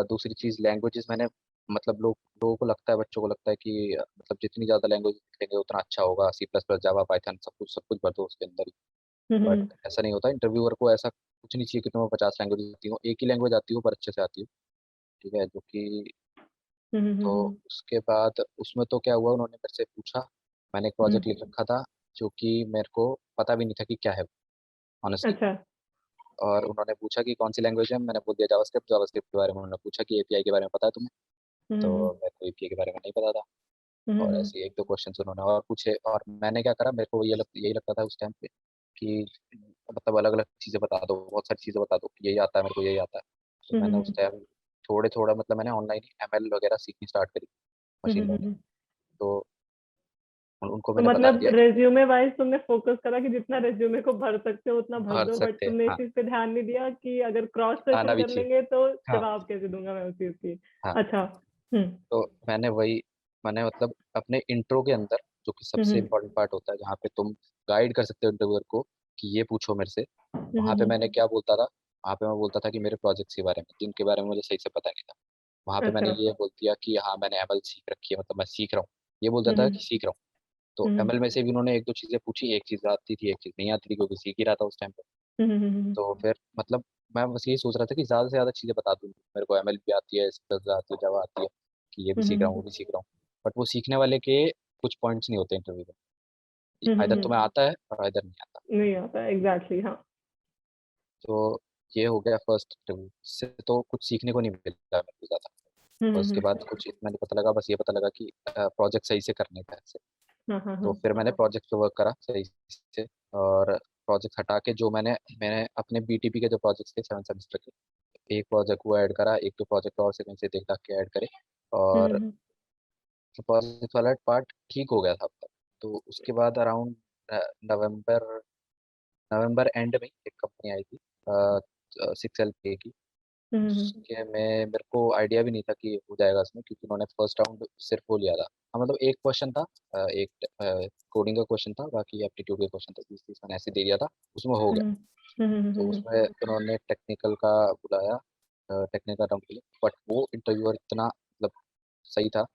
दूसरी चीज़ लैंग्वेजेस मैंने, मतलब लोगों को लगता है, बच्चों को लगता है कि मतलब जितनी ज़्यादा लैंग्वेज लिखेंगे उतना अच्छा होगा, सी प्लस प्लस, जावा, पाइथन, सब कुछ भर दो उसके अंदर ही। बट ऐसा नहीं होता। इंटरव्यूअर को ऐसा कुछ नहीं चाहिए कि तुम्हें 50 लैंग्वेज आती हो, एक ही लैंग्वेज आती हो पर अच्छे से आती हो। ठीक है, जो कि तो उसके बाद उसमें तो क्या हुआ, उन्होंने मेरे से पूछा। मैंने एक प्रोजेक्ट लिख रखा था जो कि मेरे को पता भी नहीं था कि क्या है, ऑनेस्टली। अच्छा। और उन्होंने पूछा कि कौन सी लैंग्वेज है, मैंने बोल दिया जावास्क्रिप्ट। जावास्क्रिप्ट के बारे में उन्होंने पूछा कि एपीआई के बारे में पता है तुम्हें? तो मेरे को एपीआई के बारे में नहीं पता था। और ऐसे एक दो क्वेश्चन उन्होंने और पूछे, और मैंने क्या करा, मेरे को यही लगता था उस टाइम पे कि मतलब अलग अलग चीज़ें बता दो, बहुत सारी चीज़ें बता दो कि यही आता है मेरे को, यही आता है। तो मैंने उस टाइम थोड़े थोड़ा, मतलब मैंने ऑनलाइन ही एमएल वगैरह सीखनी स्टार्ट करी, मशीन लर्निंग। तो उनको तो मैंने बता मतलब दिया कि रेज्यूमे वाइज तुमने फोकस करा कि जितना रेज्यूमे को भर सकते हो उतना भर भर दो, बट सकते हैं, तुमने इस हाँ। चीज पे ध्यान नहीं दिया कि अगर क्रॉस आना क्वेश्चन भी कर चाहिए, लेंगे तो हाँ। जवाब कैसे दूंगा मैं उस चीज की। हाँ, अच्छा। हम्म। तो मैंने मतलब अपने इंट्रो के अंदर, जो कि सबसे हम्म। इम्पोर्टेंट पार्ट होता है जहाँ पे तुम गाइड कर सकते हो इंटरव्यूअर को कि ये पूछो मेरे से, वहाँ पे हम्म। मैंने क्या बोलता था, वहाँ पे मैं बोलता था कि मेरे प्रोजेक्ट्स के बारे में, जिनके बारे में मुझे सही से पता नहीं था। वहाँ पे मैंने अच्छा। ये बोल दिया कि हाँ मैंने एमएल सीख रखी है, मतलब मैं सीख रहा हूँ। ये बोलता था हम्म। कि सीख रहा हूँ। तो हम्म। एमएल में से भी उन्होंने एक दो चीज़ें पूछी, एक चीज़ आती थी एक चीज़ नहीं आती थी, क्योंकि सीख ही रहा था उस टाइम पे। तो फिर मतलब मैं बस यही सोच रहा था कि ज़्यादा से ज़्यादा चीज़ें बता दूँ, मेरे को एमएल भी आती है, स्किल्स आती है, जावा आती है, कि ये भी सीख रहा हूँ, वो भी सीख रहा हूँ। बट वो सीखने वाले के कुछ पॉइंट्स नहीं होते इंटरव्यू में, आइदर तुम्हें आता है और आइदर नहीं आता। नहीं आता, एग्जैक्टली, हाँ। तो ये हो गया फर्स्ट इंटरव्यू। इससे तो कुछ सीखने को नहीं मिला मेरे को ज़्यादा। और उसके बाद कुछ इतना नहीं पता लगा, बस ये पता लगा कि प्रोजेक्ट सही से करने का है ऐसे। हाँ हाँ तो हाँ। फिर मैंने प्रोजेक्ट पे वर्क करा सही से। और प्रोजेक्ट हटा के जो मैंने अपने बीटीपी के जो प्रोजेक्ट्स थे 7 सेमेस्टर के, एक प्रोजेक्ट वो ऐड करा, एक दो प्रोजेक्ट और सेकंड से देख दाख के ऐड करे। और प्रोजेक्ट वाला पार्ट ठीक हो गया था अब तक। तो उसके बाद अराउंड नवंबर नवंबर एंड में एक कंपनी आई थी, 6LPA की। उसके में मेरे को आइडिया भी नहीं था कि हो जाएगा उसमें, क्योंकि उन्होंने फर्स्ट राउंड सिर्फ वो लिया था। हाँ, मतलब एक क्वेश्चन था, एक कोडिंग का क्वेश्चन था, बाकी एप्टीट्यूड का क्वेश्चन था, 20-30 मैंने ऐसे दे दिया था, उसमें हो गया। तो उसमें उन्होंने टेक्निकल का बुलाया, टेक्निकल राउंड के लिए। बट वो इंटरव्यूअर इतना मतलब सही था,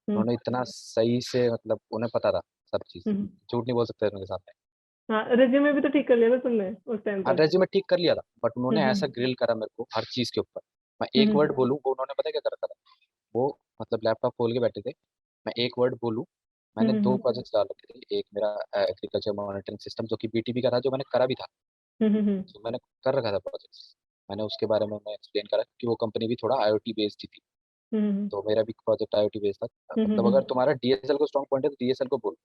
उन्होंने इतना सही से, मतलब उन्हें पता था सब चीज़, झूठ नहीं बोल सकते उनके सामने। हाँ, रिज्यूमे भी तो ठीक कर लिया था तुमने उस टाइम हाँ, पे। रेज्यूमे ठीक कर लिया था, बट उन्होंने ऐसा हम्म। ग्रिल करा मेरे को हर चीज़ के ऊपर। मैं एक वर्ड बोलूँ, वो उन्होंने पता है क्या कर रखा था, वो मतलब लैपटॉप खोल के बैठे थे, मैं एक वर्ड बोलूँ। मैंने दो प्रोजेक्ट्स डाल रखे थे, एक मेरा एग्रीकल्चर मॉनिटरिंग सिस्टम जो कि बीटीपी का था, जो मैंने करा भी था, जो मैंने कर रखा था प्रोजेक्ट्स। मैंने उसके बारे में मैं एक्सप्लेन करा कि वो कंपनी भी थोड़ा आईओटी बेस्ड ही थी। तो मेरा भी प्रोजेक्ट आईओटी बेस्ड था। मतलब अगर तुम्हारा डीएसएल को स्ट्रॉन्ग पॉइंट है तो डीएसएल को बोलो।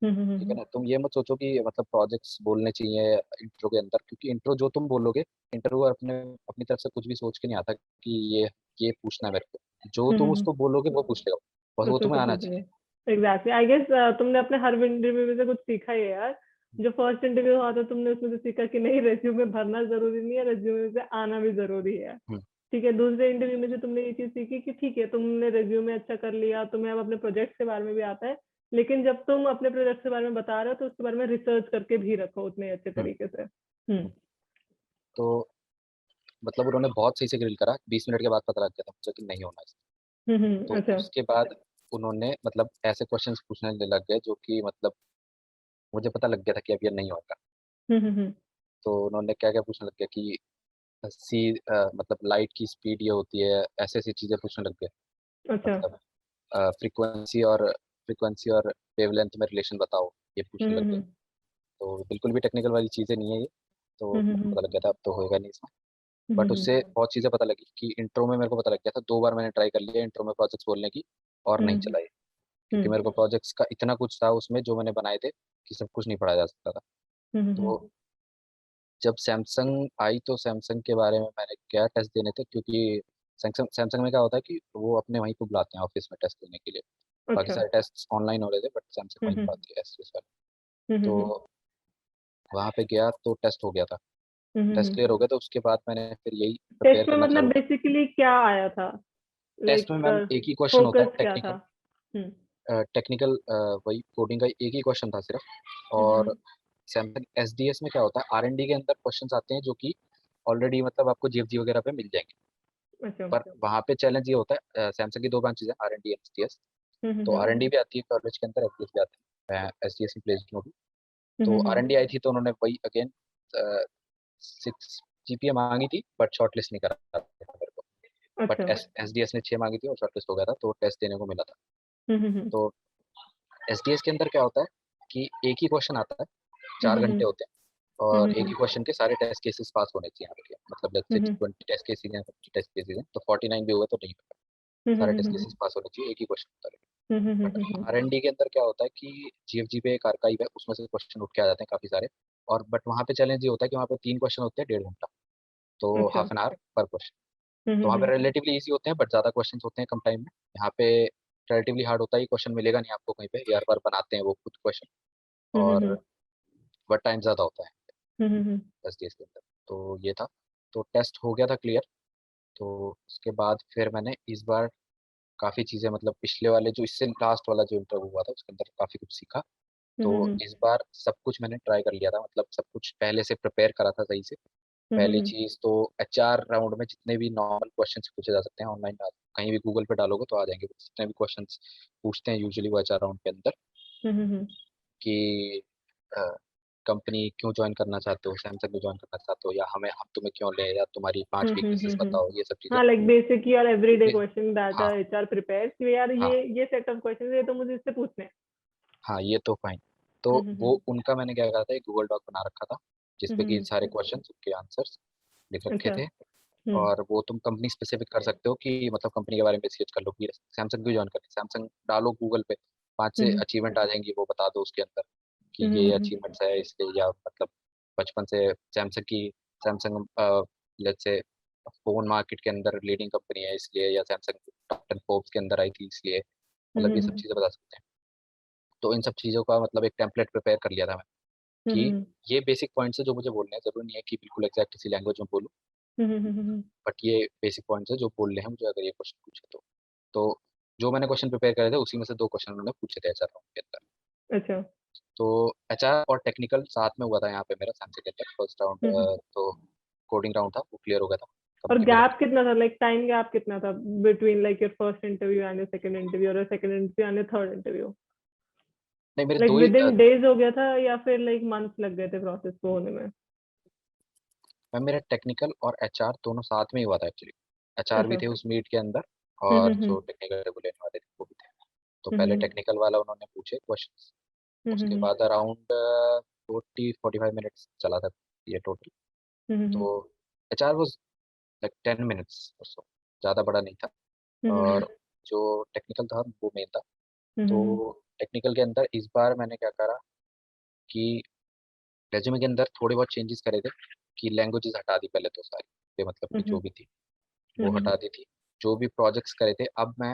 ठीक है ना, तुम ये मत सोचो कि मतलब प्रोजेक्ट्स बोलने चाहिए इंट्रो के अंदर, क्योंकि इंट्रो जो तुम बोलोगे, इंटरव्यू अपने अपनी तरफ से कुछ भी सोच के नहीं आता कि ये पूछना है मेरे को, जो तुम उसको बोलोगे वो पूछ लेगा, बस वो उसमें से तुम्हें आना पूछेंगे। चाहिए। एग्जैक्टली, आई गेस तुमने अपने हर इंटरव्यू में से कुछ सीखा ही है यार। जो फर्स्ट इंटरव्यू हुआ था तुमने उसमें से सीखा कि नहीं, रेज्यूमे भरना जरूरी नहीं है, रेज्यूमे से आना भी जरूरी है। हम्म, ठीक है, दूसरे इंटरव्यू में से तुमने ये चीज सीखी कि ठीक है, तुमने रेज्यूमे अच्छा कर लिया, तुम्हें अब अपने प्रोजेक्ट के बारे में भी आता है, लेकिन जब तुम अपने प्रोजेक्ट के बारे में बता रहे हो तो उसके बारे में रिसर्च करके भी रखो उतने अच्छे हम्म, तरीके से। हम्म। तो मतलब उन्होंने बहुत सही से ग्रिल करा, 20 मिनट के बाद पता लग गया था मुझे कि नहीं होना है। तो अच्छा। उसके बाद उन्होंने मतलब ऐसे क्वेश्चंस पूछने लग गए जो कि मतलब मुझे पता लग गया था कि अब ये नहीं होगा। हम्म। तो उन्होंने क्या क्या पूछने लग गया कि मतलब लाइट की स्पीड ये होती है, ऐसे ऐसी चीज़ें पूछने लग गए। अच्छा। मतलब फ्रीक्वेंसी और वेवलेंथ में रिलेशन बताओ, ये पूछने लग गए। हम्म। तो बिल्कुल भी टेक्निकल वाली चीज़ें नहीं है ये। तो हम्म। मेरे को हम्म। पता लग गया था अब तो होएगा नहीं इसमें। बट हम्म। उससे बहुत चीज़ें पता लगी कि इंट्रो में मेरे को पता लग गया था, 2 बार मैंने ट्राई कर लिया इंट्रो में प्रोजेक्ट्स बोलने की, और नहीं हम्म। चला ये। क्योंकि हम्म। मेरे को प्रोजेक्ट्स का इतना कुछ था उसमें जो मैंने बनाए थे कि सब कुछ नहीं पढ़ाया जा सकता था। तो जब सैमसंग आई तो सैमसंग के बारे में मैंने क्या टेस्ट देने थे, क्योंकि सैमसंग सैमसंग में क्या होता है कि वो अपने वहीं पे बुलाते हैं ऑफिस में टेस्ट देने के लिए। बाकी अच्छा। सारे टेस्ट ऑनलाइन हो रहे थे, बट सैमसंग वहीं हम्म। बुलाती है एसएस वाले। तो वहाँ पे गया तो टेस्ट हो गया था। टेस्ट क्लियर हो गया तो उसके बाद मैंने फिर यही प्रिपेयर टेस्ट में करना मतलब चालू किया। बेसिकली क्या आया था? टेस्ट में लाइक मैम एक ही क्वेश्चन होता है, फोकस क्या था? टेक्निकल। हम्म टेक्निकल वही कोडिंग का एक ही क्वेश्चन था सिर्फ। और हम्म सैमसंग एसडीएस में क्या होता है, आरएनडी के अंदर क्वेश्चंस आते हैं जो कि ऑलरेडी मतलब आपको जीएफजी वगैरह पे मिल जाएंगे। अच्छा। पर वहाँ पे चैलेंज ये होता है, सैमसंग की दो ब्रांचेज है, आरएनडी एसडीएस। तो हम्म आरएनडी भी आती है कॉलेज के अंदर, एसडीएस भी आती है, एसडीएस में प्लेस्ड में भी। तो हम्म आरएनडी आई थी तो उन्होंने वही अगेन 6 जीपीए मांगी थी, बट शॉर्टलिस्ट नहीं करा था मेरे को। बट अच्छा। एसडीएस ने 6 मांगी थी और शॉर्टलिस्ट हो गया था, तो टेस्ट देने को मिला था। हम्म तो एसडीएस के अंदर क्या होता है कि एक ही क्वेश्चन आता है, 4 घंटे होते हैं, और एक ही क्वेश्चन के सारे टेस्ट केसेस पास होने चाहिए यहाँ पे। मतलब लेट्स से 20 टेस्ट केसेस हैं, 50 टेस्ट केसेस हैं, तो 49 भी हुए तो नहीं होगा। सारे टेस्ट केसेस पास होने चाहिए, एक ही क्वेश्चन होता है। बट आरएनडी के अंदर क्या होता है कि जीएफजी पे एक आर्काइव है, उसमें से क्वेश्चन उठ के आ जाते हैं काफी सारे। और बट वहाँ पे चैलेंज ये होता है कि वहाँ पे 3 क्वेश्चन होते हैं, 1.5 घंटा, तो अच्छा। हाफ एन आवर पर क्वेश्चन। तो वहाँ पे रिलेटिवली इजी होते हैं, बट ज्यादा क्वेश्चन होते हैं कम टाइम में। यहाँ पे रिलेटिवली हार्ड होता है, ये क्वेश्चन मिलेगा नहीं आपको कहीं पे, ये हर बार बनाते हैं वो खुद क्वेश्चन। और बट टाइम ज़्यादा होता है एसडीएस के अंदर। तो ये था। तो टेस्ट हो गया था क्लियर। तो उसके बाद फिर मैंने इस बार काफ़ी चीज़ें, मतलब पिछले वाले जो इससे लास्ट वाला जो इंटरव्यू हुआ था उसके अंदर काफ़ी कुछ सीखा। तो इस बार सब कुछ मैंने ट्राई कर लिया था, मतलब सब कुछ पहले से प्रिपेयर करा था सही से। पहली चीज़ तो एचआर राउंड में जितने भी नॉर्मल क्वेश्चंस पूछे जा सकते हैं ऑनलाइन, कहीं भी गूगल पे डालोगे तो आ जाएंगे, जितने भी क्वेश्चंस पूछते हैं यूजुअली वो एचआर राउंड के अंदर। कि कंपनी क्यों ज्वाइन करना चाहते हो, सैमसंग में ज्वाइन करना चाहते हो, या हम तुम्हें क्यों लें, या तुम्हारी 5 वीकनेसेस बताओ, ये सब चीजें। हाँ, लाइक बेसिक और एवरीडे ये- क्वेश्चन दैट हाँ एचआर प्रिपेयर्स कि यार हाँ ये सेट ऑफ क्वेश्चन ये तो मुझे इससे पूछने हैं। हाँ, ये तो फाइन। तो वो उनका मैंने क्या करा था, एक गूगल डॉक बना रखा था जिसपे कि सारे क्वेश्चन के आंसर्स लिख रखे अच्छा। थे। और वो तुम कंपनी स्पेसिफिक कर सकते हो कि मतलब कंपनी के बारे में रिसर्च कर लो कि सैमसंग क्यों ज्वाइन करनी है। सैमसंग डालो गूगल पे, 5 से अचीवमेंट आ जाएंगी, वो बता दो उसके अंदर कि ये अचीवमेंट्स है इसलिए, या मतलब बचपन से सैमसंग की, Samsung let's say phone market के अंदर लीडिंग कंपनी है इसलिए, या सैमसंग टॉप 10 फोर्ब्स के अंदर आई थी इसलिए, मतलब ये सब चीज़ें बता सकते हैं। तो इन सब चीज़ों का मतलब एक टेम्पलेट प्रिपेयर कर लिया था मैं कि ये बेसिक पॉइंट्स है जो मुझे बोलने हैं, जरूरी नहीं है कि बिल्कुल एग्जैक्ट इसी लैंग्वेज में बोलूँ, बट ये बेसिक पॉइंट्स है जो बोलने हैं मुझे अगर ये क्वेश्चन पूछे तो जो मैंने क्वेश्चन प्रिपेयर करे थे उसी में से 2 क्वेश्चन उन्होंने पूछे थे एचआर राउंड के अंदर। अच्छा। तो एचआर और टेक्निकल साथ में हुआ था यहाँ पे मेरा सैमसंग के अंदर फर्स्ट राउंड। तो कोडिंग राउंड था, वो क्लियर हो गया था और कंपनी गैप वगैरह। कितना था, लाइक टाइम गैप कितना था between like your first interview and your second interview और second interview and third interview? नहीं, मेरे लाइक दो ही विद इन डेज हो गया था या फिर लाइक मंथ्स लग गए थे प्रोसेस को होने में? मैम मेरा टेक्निकल और एचआर दोनों साथ में ही हुआ था एक्चुअली। एचआर भी अच्छा। थे उस मीट के अंदर, और हम्म जो टेक्निकल को लेने वाले थे वो भी थे। तो पहले टेक्निकल वाला उन्होंने पूछे क्वेश्चन, उसके बाद अराउंड 40-45 मिनट्स चला था ये टोटल। तो एचआर वाज लाइक 10 मिनट्स और सो, ज़्यादा बड़ा नहीं था। और जो टेक्निकल था वो मेन था। तो टेक्निकल के अंदर इस बार मैंने क्या करा कि रेज्यूमे के अंदर थोड़े बहुत चेंजेस करे थे, कि लैंग्वेजेस हटा दी पहले तो सारी, ये मतलब कि जो भी थी वो हटा दी थी। जो भी प्रोजेक्ट्स करे थे, अब मैं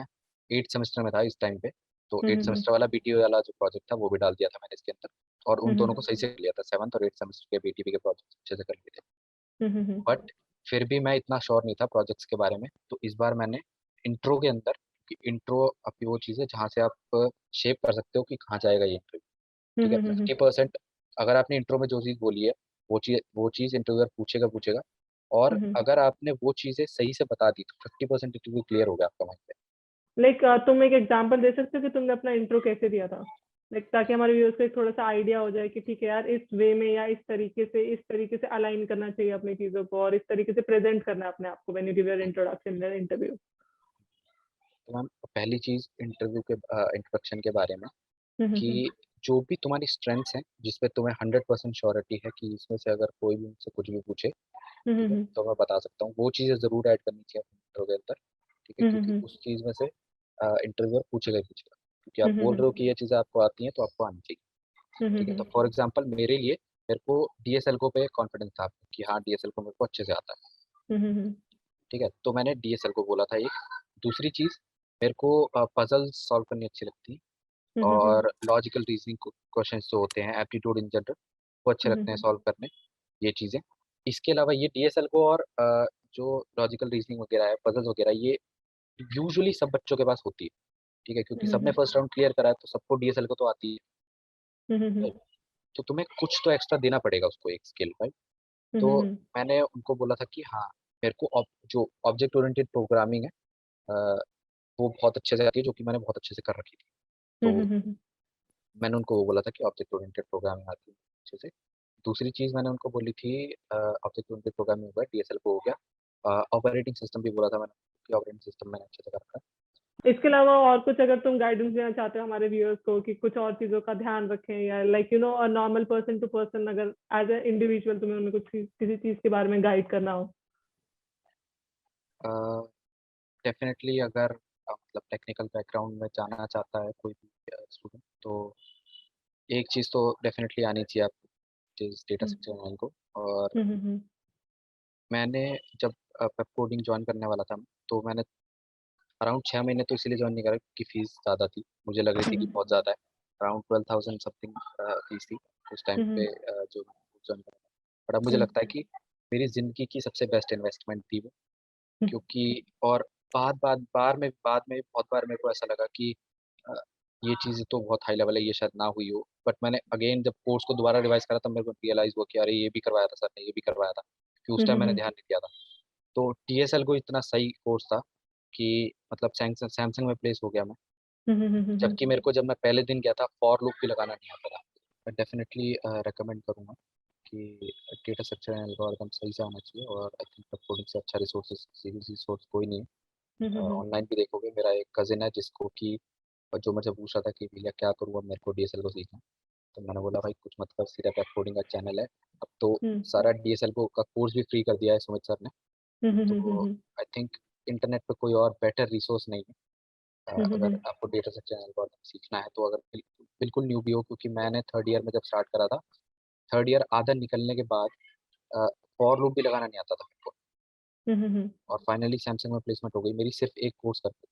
8 सेमेस्टर में था इस टाइम पे, तो 8 सेमेस्टर वाला बीटीपी वाला जो प्रोजेक्ट था वो भी डाल दिया था मैंने इसके अंदर। और उन दोनों को सही से कर लिया था, 7th और 8th सेमेस्टर के बीटीपी के प्रोजेक्ट अच्छे से कर लिए थे। बट फिर भी मैं इतना श्योर नहीं था प्रोजेक्ट्स के बारे में, तो इस बार मैंने इंट्रो के अंदर, कि इंट्रो आपकी वो चीज़ है जहाँ से आप शेप कर सकते हो कि कहाँ जाएगा ये इंटरव्यू। ठीक है, 50% अगर आपने इंट्रो में जो चीज़ बोली है वो चीज़ इंटरव्यूअर पूछेगा पूछेगा। और अगर आपने वो चीज़ें सही से बता दी तो 50% इंटरव्यू क्लियर हो गया आपका वहीं पे। लाइक तुम एक एग्जांपल दे सकते हो कि तुमने अपना इंट्रो कैसे दिया था, लाइक ताकि हमारे व्यूअर्स को एक थोड़ा सा आइडिया हो जाए कि ठीक है यार इस वे में या इस तरीके से अलाइन करना चाहिए अपनी चीजों को और इस तरीके से प्रेजेंट करना है अपने आप को when you give your introduction in interview. तो मैम पहली चीज़ इंटरव्यू के इंट्रोडक्शन के बारे में, कि जो भी तुम्हारी स्ट्रेंथ्स हैं जिसपे तुम्हें 100% श्योरिटी है कि इसमें से अगर कोई भी मुझसे कुछ भी पूछे, ठीक है, तो मैं बता सकता हूँ, वो चीज़ें ज़रूर ऐड करनी चाहिए इंटरव्यू के अंदर। ठीक है, क्योंकि उस चीज़ में से इंटरव्यूअर पूछेगा ही पूछेगा, क्योंकि आप बोल रहे हो कि ये चीज़ें आपको आती हैं तो आपको आनी चाहिए। ठीक है, तो फॉर एग्जाम्पल मेरे लिए, मेरे को डीएसएलको पे कॉन्फिडेंस था कि हाँ डीएसएलको मेरे को अच्छे से आता है। ठीक है, तो मैंने डीएसएलको बोला था एक। दूसरी चीज़, मेरे को पजल सॉल्व करनी अच्छी लगती है, और लॉजिकल रीजनिंग क्वेश्चंस जो होते हैं, एप्टीट्यूड इन जनरल, वो अच्छे लगते हैं सॉल्व करने, ये चीज़ें। इसके अलावा ये डीएसएल को और जो लॉजिकल रीजनिंग वगैरह है, पजल्स वगैरह, ये यूजुअली सब बच्चों के पास होती है, ठीक है, क्योंकि सबने फर्स्ट राउंड क्लियर करा है तो सबको डीएसएल को तो आती है। तो तुम्हें कुछ तो एक्स्ट्रा देना पड़ेगा उसको, एक स्किल, राइट? तो मैंने उनको बोला था कि हाँ, मेरे को जो ऑब्जेक्ट ओरिएंटेड प्रोग्रामिंग है वो बहुत अच्छे से आती है, जो कि मैंने बहुत अच्छे से कर रखी थी। तो मैंने उनको वो बोला था कि ऑब्जेक्ट ओरिएंटेड प्रोग्रामिंग आती है अच्छे से। दूसरी चीज़ मैंने उनको बोली थी, ऑब्जेक्ट ओरिएंटेड प्रोग्रामिंग हो गया, डीएसएल को हो गया, ऑपरेटिंग सिस्टम भी बोला था मैंने कि ऑपरेटिंग सिस्टम मैंने अच्छे से कर रखा है। इसके अलावा और कुछ अगर तुम गाइडेंस देना चाहते हो हमारे व्यूअर्स को कि कुछ और चीजों का ध्यान रखें, या like a normal person to person, अगर एज ए इंडिविजुअल तुम्हें उन्हें कुछ किसी चीज के बारे में गाइड करना हो? डेफिनेटली अगर मतलब टेक्निकल बैकग्राउंड में जाना चाहता है कोई भी स्टूडेंट, तो एक चीज़ तो डेफिनेटली आनी चाहिए आपको, डेटा स्ट्रक्चर को। और मैंने जब वेब कोडिंग ज्वाइन करने वाला था, तो मैंने अराउंड 6 महीने तो इसीलिए ज्वाइन नहीं करा क्योंकि फीस ज़्यादा थी, मुझे लग रही थी कि बहुत ज़्यादा है। अराउंड 12,000 समथिंग फीस थी उस टाइम पे, जो ज्वाइन करा। बट अब मुझे लगता है कि मेरी ज़िंदगी की सबसे बेस्ट इन्वेस्टमेंट थी वो, क्योंकि और बाद में बहुत बार मेरे को ऐसा लगा कि अ, ये चीज़ तो बहुत हाई लेवल है, ये शायद ना हुई हो। बट मैंने अगेन जब कोर्स को दोबारा रिवाइज करा, तब मेरे को रियलाइज़ हुआ कि अरे ये भी करवाया था सर ने, ये भी करवाया था, कि उस टाइम मैंने ध्यान नहीं दिया था। तो टीएसएल को इतना सही कोर्स था कि मतलब सैमसंग में प्लेस हो गया मैं। जबकि मेरे को जब मैं पहले दिन गया था, फॉर लूप भी लगाना नहीं आता था। मैं डेफिनेटली रिकमेंड करूँगा कि डेटा स्ट्रक्चर एंड एल्गोरिथम सही से आना चाहिए। और आई थिंक कोडिंग से अच्छा रिसोर्स कोई नहीं है। ऑनलाइन भी देखोगे, मेरा एक कजिन है जिसको कि जो मुझे पूछ रहा था कि भैया क्या करूँ, अब मेरे को डीएसएल को सीखना है। तो मैंने बोला भाई कुछ मत कर, सीधा वेब कोडिंग का चैनल है। अब तो सारा डीएसएल को का कोर्स भी फ्री कर दिया है सुमित सर ने। तो आई थिंक इंटरनेट पे कोई और बेटर रिसोर्स नहीं है। अगर आपको डेटा स्ट्रक्चर एंड एल्गोरिथम सीखना है, तो अगर बिल्कुल न्यू भी हो, क्योंकि मैंने थर्ड ईयर में जब स्टार्ट करा था, थर्ड ईयर आधा निकलने के बाद फॉर लूप भी लगाना नहीं आता था मेरे को। और फाइनली सैमसंग में प्लेसमेंट हो गई मेरी, सिर्फ एक कोर्स करके।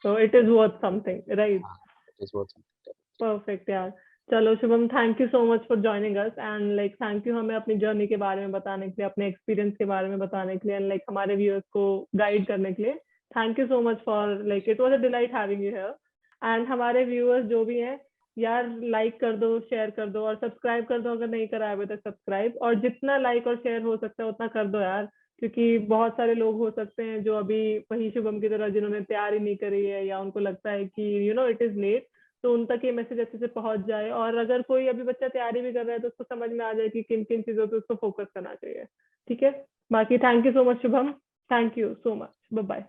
So it is worth something, right? हाँ, it is worth something. Perfect यार। चलो Shubham, thank you so much for joining us, and like thank you हमें अपनी जर्नी के बारे में बताने के लिए, अपने एक्सपीरियंस के बारे में बताने के लिए, एंड लाइक हमारे व्यूअर्स को गाइड करने के लिए। Thank you so much for, like it was a delight having you here. And हमारे व्यूअर्स जो भी हैं यार, लाइक कर दो, शेयर कर दो और सब्सक्राइब कर दो अगर नहीं करा है अभी तक सब्सक्राइब। और जितना लाइक और शेयर हो सकता है उतना कर दो यार, क्योंकि बहुत सारे लोग हो सकते हैं जो अभी वही शुभम की तरह जिन्होंने तैयारी नहीं करी है, या उनको लगता है कि इट इज लेट, तो उन तक ये मैसेज अच्छे से पहुंच जाए। और अगर कोई अभी बच्चा तैयारी भी कर रहा है तो उसको समझ में आ जाए कि किन किन चीजों पे उसको फोकस करना चाहिए। ठीक है, बाकी thank you so much Shubham, thank you so much, bye bye.